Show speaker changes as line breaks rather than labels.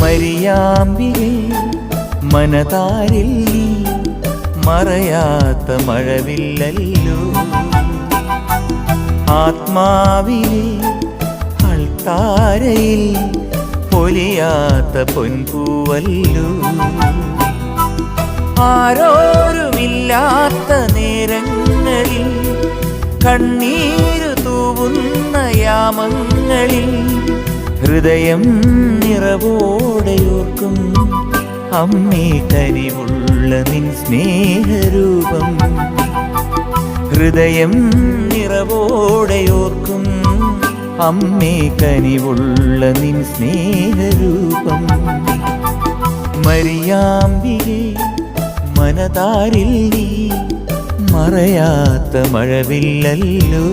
മരിയാമ്പികേ മനതാരിൽ നീ മറയാത്ത മഴവില്ലല്ലോ. ആത്മാവിലെ അൾത്താരയിൽ പൊലിയാത്ത പൊൻപൂവല്ലോ. ആരോരുമില്ലാത്ത നേരങ്ങളിൽ കണ്ണീരു തൂവുന്ന യാമങ്ങളിൽ ഹൃദയം നിറവോടെയോർക്കും അമ്മേ കനിവുള്ള നിൻ സ്നേഹരൂപം. ഹൃദയം നിറവോടെയോർക്കും അമ്മേ കനിവുള്ള നിൻ സ്നേഹരൂപം. മരിയാമ്പികേ മനതാരിൽ നീ മറയാത്ത മഴവില്ലല്ലോ.